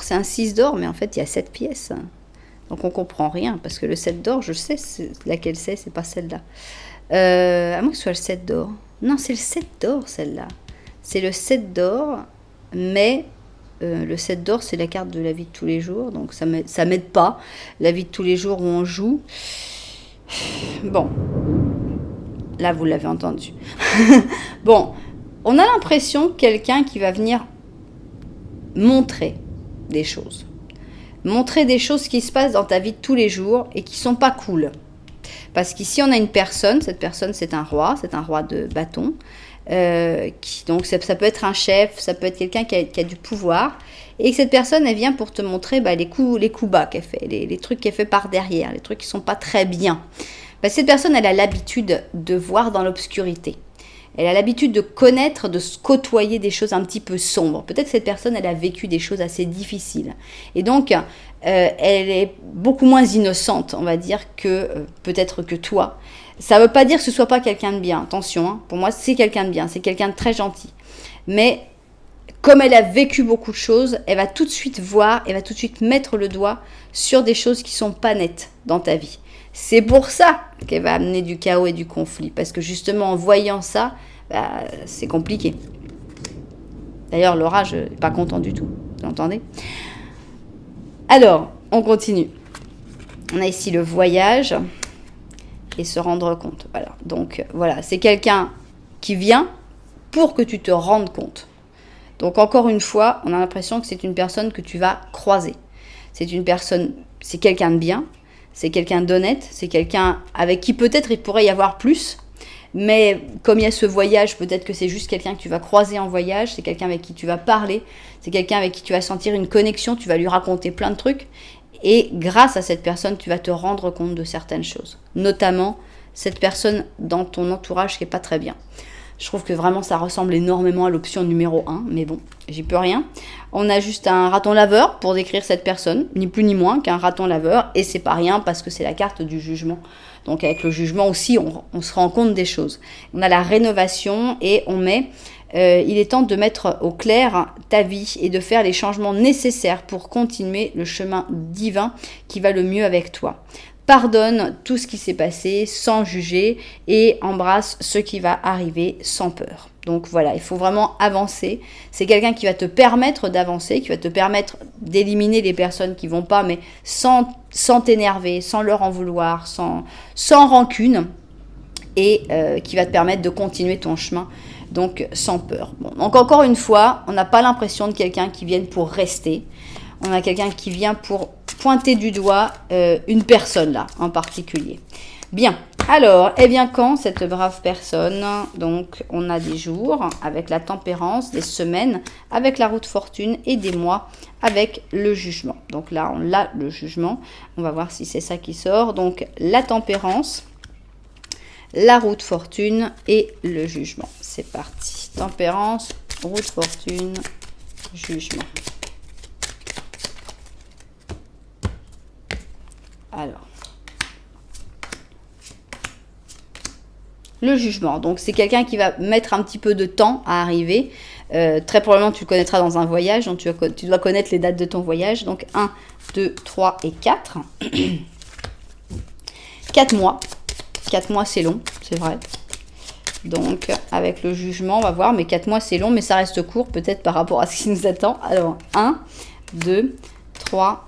c'est un 6 d'or, mais en fait, il y a 7 pièces. Donc, on comprend rien, parce que le 7 d'or, je sais laquelle c'est pas celle-là. À moins que ce soit le 7 d'or. Non, c'est le 7 d'or, celle-là. C'est le 7 d'or, mais le 7 d'or, c'est la carte de la vie de tous les jours, donc ça m'aide pas. La vie de tous les jours où on joue. Bon, là vous l'avez entendu. Bon, on a l'impression que quelqu'un qui va venir montrer des choses. Montrer des choses qui se passent dans ta vie de tous les jours et qui sont pas cool. Parce qu'ici on a une personne, cette personne c'est un roi de bâton. Donc ça peut être un chef, ça peut être quelqu'un qui a du pouvoir. Et que cette personne, elle vient pour te montrer les coups bas qu'elle fait, les trucs qu'elle fait par derrière, les trucs qui sont pas très bien. Parce que cette personne, elle a l'habitude de voir dans l'obscurité. Elle a l'habitude de connaître, de se côtoyer des choses un petit peu sombres. Peut-être que cette personne, elle a vécu des choses assez difficiles. Et donc, elle est beaucoup moins innocente, on va dire, que peut-être que toi. Ça ne veut pas dire que ce ne soit pas quelqu'un de bien. Attention, hein, pour moi, c'est quelqu'un de bien. C'est quelqu'un de très gentil. Mais comme elle a vécu beaucoup de choses, elle va tout de suite voir, elle va tout de suite mettre le doigt sur des choses qui ne sont pas nettes dans ta vie. C'est pour ça qu'elle va amener du chaos et du conflit. Parce que justement, en voyant ça, c'est compliqué. D'ailleurs, l'orage n'est pas content du tout. Vous entendez? Alors, on continue. On a ici le voyage et se rendre compte. Voilà. Donc, voilà, c'est quelqu'un qui vient pour que tu te rendes compte. Donc, encore une fois, on a l'impression que c'est une personne que tu vas croiser. C'est quelqu'un de bien, c'est quelqu'un d'honnête, c'est quelqu'un avec qui peut-être il pourrait y avoir plus, Mais comme il y a ce voyage, peut-être que c'est juste quelqu'un que tu vas croiser en voyage, c'est quelqu'un avec qui tu vas parler, c'est quelqu'un avec qui tu vas sentir une connexion, tu vas lui raconter plein de trucs. Et grâce à cette personne, tu vas te rendre compte de certaines choses. Notamment, cette personne dans ton entourage qui n'est pas très bien. Je trouve que vraiment ça ressemble énormément à l'option numéro 1, mais bon, j'y peux rien. On a juste un raton laveur pour décrire cette personne, ni plus ni moins qu'un raton laveur, et c'est pas rien parce que c'est la carte du jugement. Donc avec le jugement aussi, on se rend compte des choses. On a la rénovation et on met, il est temps de mettre au clair ta vie et de faire les changements nécessaires pour continuer le chemin divin qui va le mieux avec toi. Pardonne tout ce qui s'est passé sans juger et embrasse ce qui va arriver sans peur. Donc voilà, il faut vraiment avancer. C'est quelqu'un qui va te permettre d'avancer, qui va te permettre d'éliminer les personnes qui vont pas, mais sans t'énerver, sans leur en vouloir, sans rancune, et qui va te permettre de continuer ton chemin, donc sans peur. Bon, donc encore une fois, on n'a pas l'impression de quelqu'un qui vienne pour rester. On a quelqu'un qui vient pour pointer du doigt une personne là en particulier. Bien, alors, et bien quand cette brave personne, donc on a des jours avec la tempérance, des semaines avec la roue de fortune et des mois avec le jugement. Donc là, on a le jugement, on va voir si c'est ça qui sort. Donc la tempérance, la roue de fortune et le jugement. C'est parti, tempérance, roue de fortune, jugement. Alors, le jugement, donc c'est quelqu'un qui va mettre un petit peu de temps à arriver. Très probablement, tu le connaîtras dans un voyage, donc tu dois connaître les dates de ton voyage. Donc 1, 2, 3 et 4. 4 mois. 4 mois, c'est long, c'est vrai. Donc, avec le jugement, on va voir, mais 4 mois, c'est long, mais ça reste court, peut-être par rapport à ce qui nous attend. Alors, 1, 2, 3,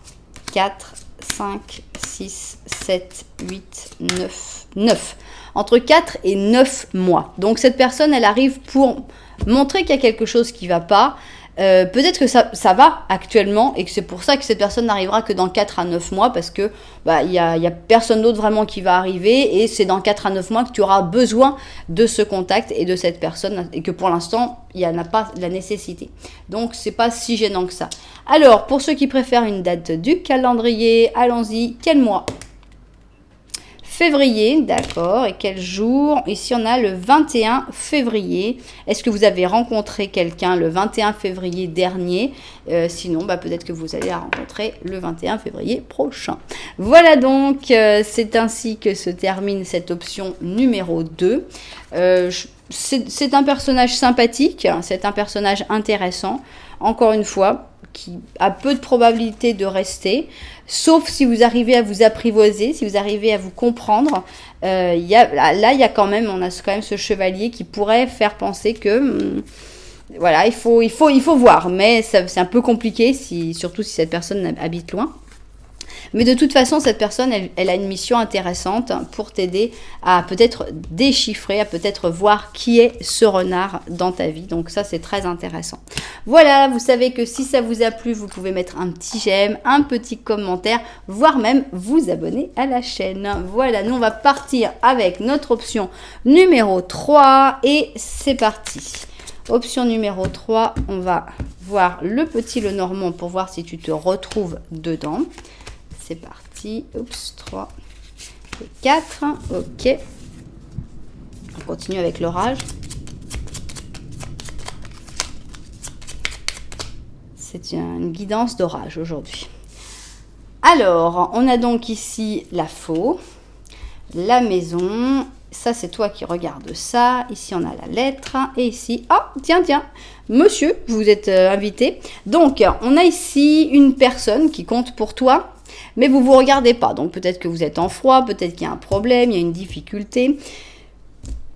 4, 5, 6, 7, 8, 9, 9. Entre 4 et 9 mois. Donc cette personne, elle arrive pour montrer qu'il y a quelque chose qui ne va pas. Peut-être que ça va actuellement et que c'est pour ça que cette personne n'arrivera que dans 4 à 9 mois parce que il y a personne d'autre vraiment qui va arriver et c'est dans 4 à 9 mois que tu auras besoin de ce contact et de cette personne et que pour l'instant, il n'y en a pas la nécessité. Donc, c'est pas si gênant que ça. Alors, pour ceux qui préfèrent une date du calendrier, allons-y. Quel mois ? Février, d'accord. Et quel jour? Ici, on a le 21 février. Est-ce que vous avez rencontré quelqu'un le 21 février dernier? Sinon, peut-être que vous allez la rencontrer le 21 février prochain. Voilà donc, c'est ainsi que se termine cette option numéro 2. C'est un personnage sympathique, c'est un personnage intéressant. Encore une fois, qui a peu de probabilité de rester, sauf si vous arrivez à vous apprivoiser, si vous arrivez à vous comprendre. Il y a quand même, on a quand même ce chevalier qui pourrait faire penser que, voilà, il faut voir, mais c'est un peu compliqué, surtout si cette personne habite loin. Mais de toute façon, cette personne, elle a une mission intéressante pour t'aider à peut-être déchiffrer, à peut-être voir qui est ce renard dans ta vie. Donc ça, c'est très intéressant. Voilà, vous savez que si ça vous a plu, vous pouvez mettre un petit j'aime, un petit commentaire, voire même vous abonner à la chaîne. Voilà, nous on va partir avec notre option numéro 3 et c'est parti. Option numéro 3, on va voir le petit Lenormand pour voir si tu te retrouves dedans. C'est parti. Oups, 3 et 4. Ok. On continue avec l'orage. C'est une guidance d'orage aujourd'hui. Alors, on a donc ici la faux, la maison. Ça, c'est toi qui regardes ça. Ici, on a la lettre. Et ici, tiens, monsieur, vous êtes invité. Donc, on a ici une personne qui compte pour toi. Mais vous ne vous regardez pas, donc peut-être que vous êtes en froid, peut-être qu'il y a un problème, il y a une difficulté.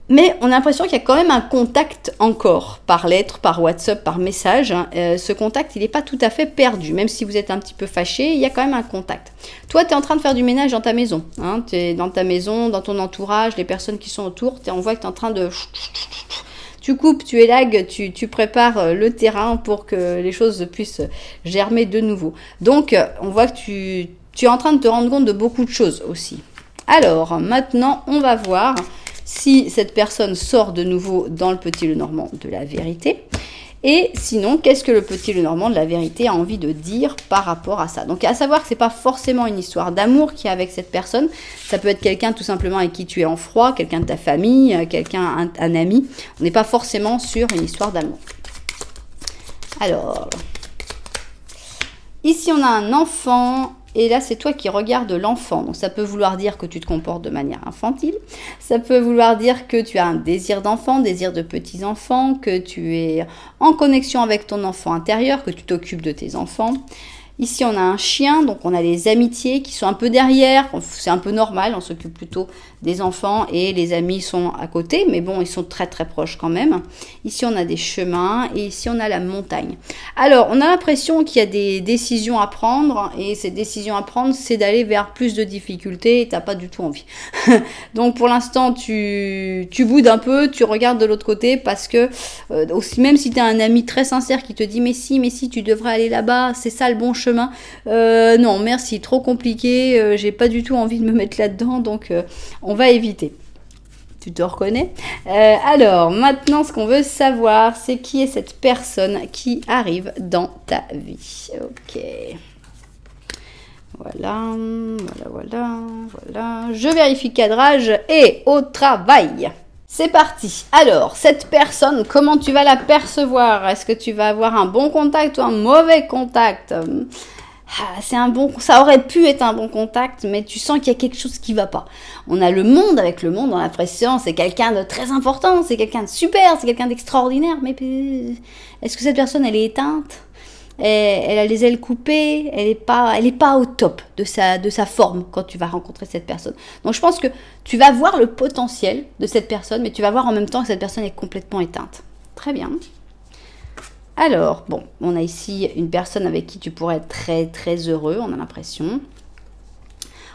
Mais on a l'impression qu'il y a quand même un contact encore, par lettre, par WhatsApp, par message. Ce contact, il n'est pas tout à fait perdu, même si vous êtes un petit peu fâché, il y a quand même un contact. Toi, tu es en train de faire du ménage dans ta maison. Tu es dans ta maison, dans ton entourage, les personnes qui sont autour, on voit que tu es en train de... Tu coupes, tu élagues, tu prépares le terrain pour que les choses puissent germer de nouveau. Donc, on voit que tu es en train de te rendre compte de beaucoup de choses aussi. Alors, maintenant, on va voir si cette personne sort de nouveau dans le petit Lenormand de la vérité. Et sinon, qu'est-ce que le petit Lenormand de la vérité a envie de dire par rapport à ça? Donc, à savoir que c'est pas forcément une histoire d'amour qu'il y a avec cette personne. Ça peut être quelqu'un tout simplement avec qui tu es en froid, quelqu'un de ta famille, quelqu'un, un ami. On n'est pas forcément sur une histoire d'amour. Alors, ici on a un enfant. Et là, c'est toi qui regardes l'enfant. Donc, ça peut vouloir dire que tu te comportes de manière infantile. Ça peut vouloir dire que tu as un désir d'enfant, désir de petits-enfants, que tu es en connexion avec ton enfant intérieur, que tu t'occupes de tes enfants. Ici, on a un chien, donc on a les amitiés qui sont un peu derrière. C'est un peu normal, on s'occupe plutôt des enfants et les amis sont à côté, mais bon, ils sont très très proches quand même. Ici, on a des chemins et ici, on a la montagne. Alors, on a l'impression qu'il y a des décisions à prendre et ces décisions à prendre, c'est d'aller vers plus de difficultés et tu n'as pas du tout envie. Donc, pour l'instant, tu boudes un peu, tu regardes de l'autre côté parce que aussi, même si tu as un ami très sincère qui te dit mais si, tu devrais aller là-bas, c'est ça le bon chemin. Non, merci, trop compliqué, j'ai pas du tout envie de me mettre là-dedans, donc on va éviter. Tu te reconnais? Alors, maintenant, ce qu'on veut savoir, c'est qui est cette personne qui arrive dans ta vie. Ok. Voilà. Je vérifie le cadrage et au travail. C'est parti. Alors, cette personne, comment tu vas la percevoir? Est-ce que tu vas avoir un bon contact ou un mauvais contact? Ça aurait pu être un bon contact, mais tu sens qu'il y a quelque chose qui va pas. On a le monde, avec le monde, on a l'impression c'est quelqu'un de très important, c'est quelqu'un de super, c'est quelqu'un d'extraordinaire, mais est-ce que cette personne, elle est éteinte? Elle a les ailes coupées, elle est pas au top de sa forme quand tu vas rencontrer cette personne. Donc je pense que tu vas voir le potentiel de cette personne, mais tu vas voir en même temps que cette personne est complètement éteinte. Très bien. Alors, bon, on a ici une personne avec qui tu pourrais être très très heureux, on a l'impression.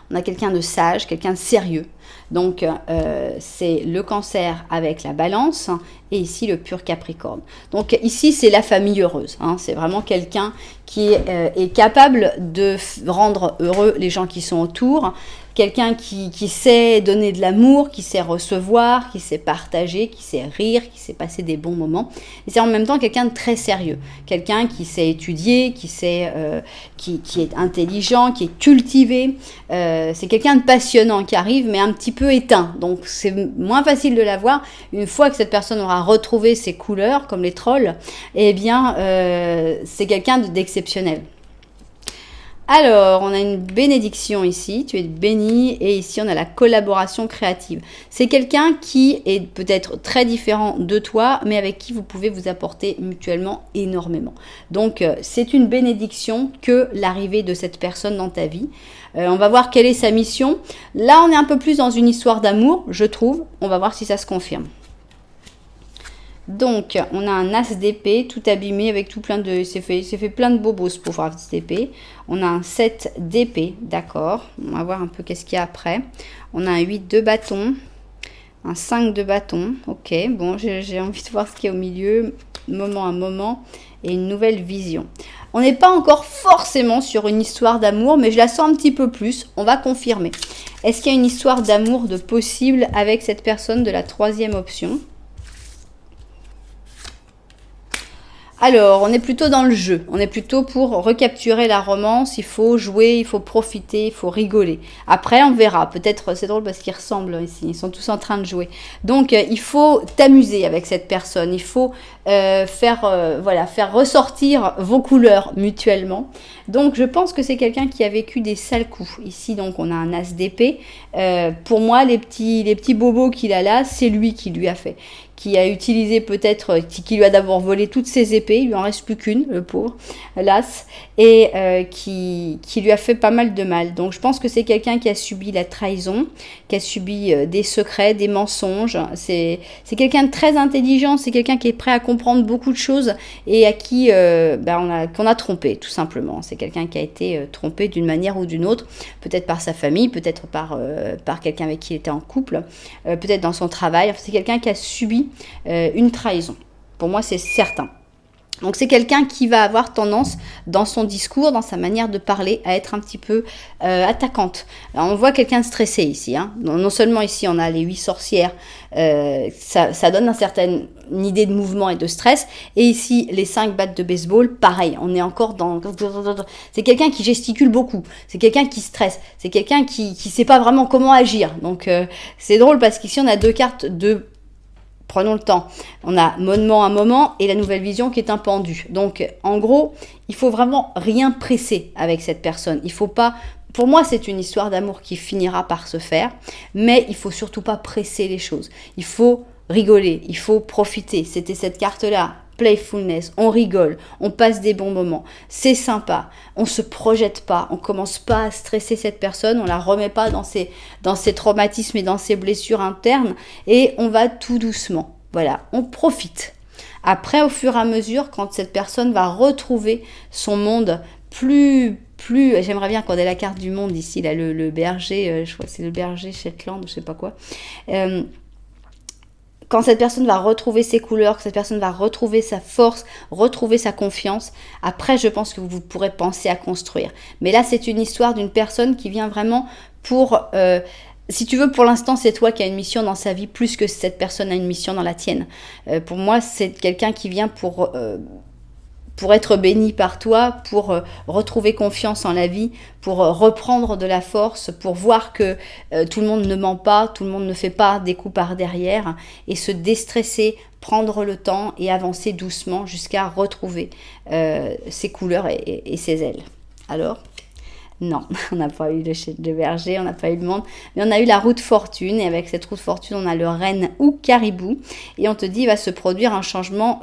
On a quelqu'un de sage, quelqu'un de sérieux. Donc, c'est le Cancer avec la Balance et ici le pur Capricorne. Donc, ici, c'est la famille heureuse. Hein. C'est vraiment quelqu'un qui est capable de rendre heureux les gens qui sont autour. Quelqu'un qui sait donner de l'amour, qui sait recevoir, qui sait partager, qui sait rire, qui sait passer des bons moments. Et c'est en même temps quelqu'un de très sérieux. Quelqu'un qui sait étudier, qui est intelligent, qui est cultivé. C'est quelqu'un de passionnant qui arrive, mais un petit peu éteint. Donc c'est moins facile de l'avoir. Une fois que cette personne aura retrouvé ses couleurs, comme les trolls, eh bien, c'est quelqu'un d'exceptionnel. Alors, on a une bénédiction ici, tu es béni, et ici on a la collaboration créative. C'est quelqu'un qui est peut-être très différent de toi, mais avec qui vous pouvez vous apporter mutuellement énormément. Donc, c'est une bénédiction que l'arrivée de cette personne dans ta vie. On va voir quelle est sa mission. Là, on est un peu plus dans une histoire d'amour, je trouve. On va voir si ça se confirme. Donc, on a un as d'épée tout abîmé avec tout plein de... Il s'est fait plein de bobos ce pauvre as d'épée. On a un 7 d'épée, d'accord. On va voir un peu qu'est-ce qu'il y a après. On a un 8 de bâton, un 5 de bâton. Ok, bon, j'ai envie de voir ce qu'il y a au milieu, moment à moment, et une nouvelle vision. On n'est pas encore forcément sur une histoire d'amour, mais je la sens un petit peu plus. On va confirmer. Est-ce qu'il y a une histoire d'amour de possible avec cette personne de la troisième option ? Alors, on est plutôt dans le jeu. On est plutôt pour recapturer la romance. Il faut jouer, il faut profiter, il faut rigoler. Après, on verra. Peut-être, c'est drôle parce qu'ils ressemblent ici. Ils sont tous en train de jouer. Donc, il faut t'amuser avec cette personne. Il faut faire ressortir vos couleurs mutuellement. Donc, je pense que c'est quelqu'un qui a vécu des sales coups. Ici, donc, on a un as d'épée. Pour moi, les petits bobos qu'il a là, c'est lui qui lui a fait. Qui a utilisé peut-être, qui lui a d'abord volé toutes ses épées, il lui en reste plus qu'une, le pauvre, l'as, et qui lui a fait pas mal de mal. Donc je pense que c'est quelqu'un qui a subi la trahison, qui a subi des secrets, des mensonges. C'est quelqu'un de très intelligent, c'est quelqu'un qui est prêt à comprendre beaucoup de choses et à qui qu'on a trompé, tout simplement. C'est quelqu'un qui a été trompé d'une manière ou d'une autre, peut-être par sa famille, peut-être par quelqu'un avec qui il était en couple, peut-être dans son travail. Enfin, c'est quelqu'un qui a subi une trahison. Pour moi, c'est certain. Donc c'est quelqu'un qui va avoir tendance dans son discours, dans sa manière de parler, à être un petit peu attaquante. Alors on voit quelqu'un de stressé ici. Hein. Non seulement ici on a les 8 sorcières, ça donne une certaine idée de mouvement et de stress. Et ici les 5 battes de baseball, pareil, on est encore dans... C'est quelqu'un qui gesticule beaucoup, c'est quelqu'un qui stresse, c'est quelqu'un qui sait pas vraiment comment agir. Donc c'est drôle parce qu'ici on a 2 cartes de... Prenons le temps. On a Monement un moment et la nouvelle vision qui est un pendu. Donc, en gros, il faut vraiment rien presser avec cette personne. Il faut pas... Pour moi, c'est une histoire d'amour qui finira par se faire, mais il faut surtout pas presser les choses. Il faut rigoler, il faut profiter. C'était cette carte-là. Playfulness, on rigole, on passe des bons moments, c'est sympa, on se projette pas, on commence pas à stresser cette personne, on la remet pas dans ses traumatismes et dans ses blessures internes et on va tout doucement, voilà, on profite. Après, au fur et à mesure, quand cette personne va retrouver son monde plus j'aimerais bien qu'on ait la carte du monde ici, là, le berger, je crois que c'est le berger Shetland, je sais pas quoi, quand cette personne va retrouver ses couleurs, que cette personne va retrouver sa force, retrouver sa confiance, après, je pense que vous pourrez penser à construire. Mais là, c'est une histoire d'une personne qui vient vraiment pour... si tu veux, pour l'instant, c'est toi qui as une mission dans sa vie, plus que cette personne a une mission dans la tienne. Pour moi, c'est quelqu'un qui vient pour être béni par toi, pour retrouver confiance en la vie, pour reprendre de la force, pour voir que tout le monde ne ment pas, tout le monde ne fait pas des coups par derrière, et se déstresser, prendre le temps et avancer doucement jusqu'à retrouver ses couleurs et ses ailes. Alors ? Non, on n'a pas eu le berger, on n'a pas eu le monde, mais on a eu la roue de fortune, et avec cette roue de fortune, on a le renne ou caribou, et on te dit, il va se produire un changement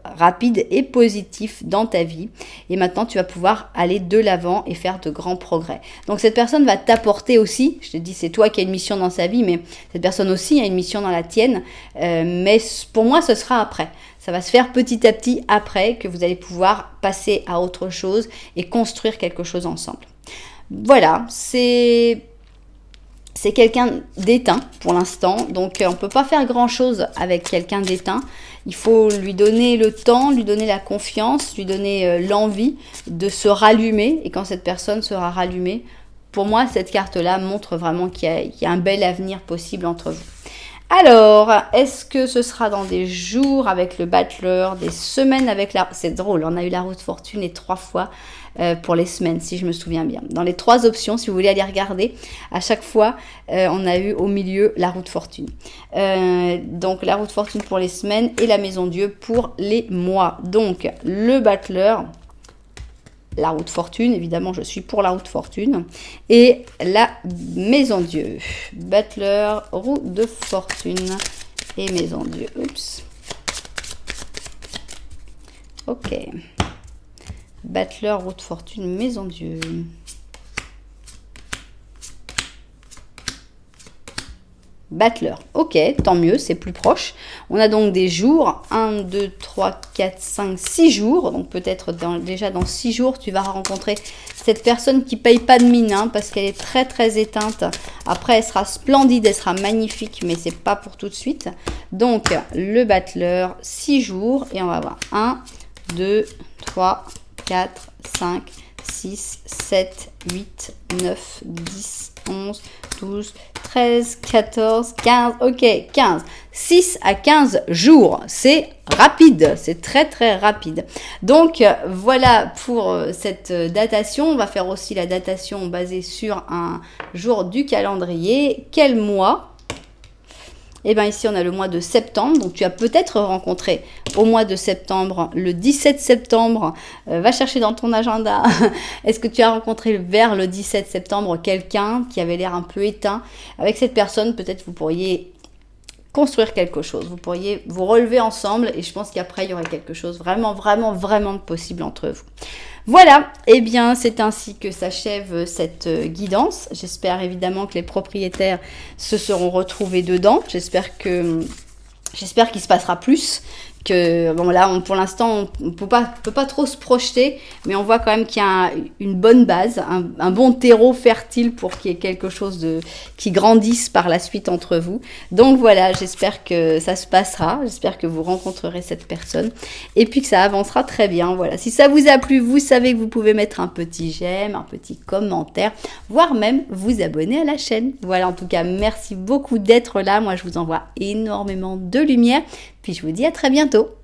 rapide et positif dans ta vie, et maintenant, tu vas pouvoir aller de l'avant et faire de grands progrès. Donc, cette personne va t'apporter aussi, je te dis, c'est toi qui as une mission dans sa vie, mais cette personne aussi a une mission dans la tienne, mais pour moi, ce sera après. Ça va se faire petit à petit après que vous allez pouvoir passer à autre chose et construire quelque chose ensemble. Voilà, c'est quelqu'un d'éteint pour l'instant, donc on ne peut pas faire grand-chose avec quelqu'un d'éteint. Il faut lui donner le temps, lui donner la confiance, lui donner l'envie de se rallumer. Et quand cette personne sera rallumée, pour moi, cette carte-là montre vraiment qu'il y a un bel avenir possible entre vous. Alors, est-ce que ce sera dans des jours avec le battleur, des semaines avec la... C'est drôle, on a eu la roue de fortune et 3 fois pour les semaines, si je me souviens bien. Dans les 3 options, si vous voulez aller regarder, à chaque fois, on a eu au milieu la roue de fortune. Donc, la roue de fortune pour les semaines et la maison Dieu pour les mois. Donc, le battleur... La roue de fortune, évidemment, je suis pour la roue de fortune. Et la maison Dieu. Battleur, roue de fortune et maison Dieu. Oups. Ok. Battleur, roue de fortune, maison Dieu. Battleur, ok, tant mieux, c'est plus proche. On a donc des jours, 1, 2, 3, 4, 5, 6 jours. Donc peut-être déjà dans 6 jours, tu vas rencontrer cette personne qui paye pas de mine, hein, parce qu'elle est très très éteinte. Après, elle sera splendide, elle sera magnifique, mais c'est pas pour tout de suite. Donc le battleur, 6 jours, et on va voir 1, 2, 3, 4, 5, 6, 7, 8, 9, 10, 11, 12, 13, 14, 15, ok, 15. 6 à 15 jours, c'est rapide, c'est très très rapide. Donc voilà pour cette datation. On va faire aussi la datation basée sur un jour du calendrier. Quel mois ? Et bien ici, on a le mois de septembre. Donc, tu as peut-être rencontré au mois de septembre, le 17 septembre. Va chercher dans ton agenda. Est-ce que tu as rencontré vers le 17 septembre quelqu'un qui avait l'air un peu éteint ? Avec cette personne, peut-être vous pourriez construire quelque chose. Vous pourriez vous relever ensemble. Et je pense qu'après, il y aurait quelque chose vraiment, vraiment, vraiment de possible entre vous. Voilà, et bien c'est ainsi que s'achève cette guidance. J'espère évidemment que les propriétaires se seront retrouvés dedans. J'espère qu'il se passera plus que bon là pour l'instant on peut pas trop se projeter, mais on voit quand même qu'il y a une bonne base, un bon terreau fertile pour qu'il y ait quelque chose qui grandisse par la suite entre vous. Donc voilà, j'espère que ça se passera, j'espère que vous rencontrerez cette personne et puis que ça avancera très bien. Voilà, si ça vous a plu, vous savez que vous pouvez mettre un petit j'aime, un petit commentaire, voire même vous abonner à la chaîne. Voilà, en tout cas merci beaucoup d'être là, moi je vous envoie énormément de lumière, puis je vous dis à très bientôt.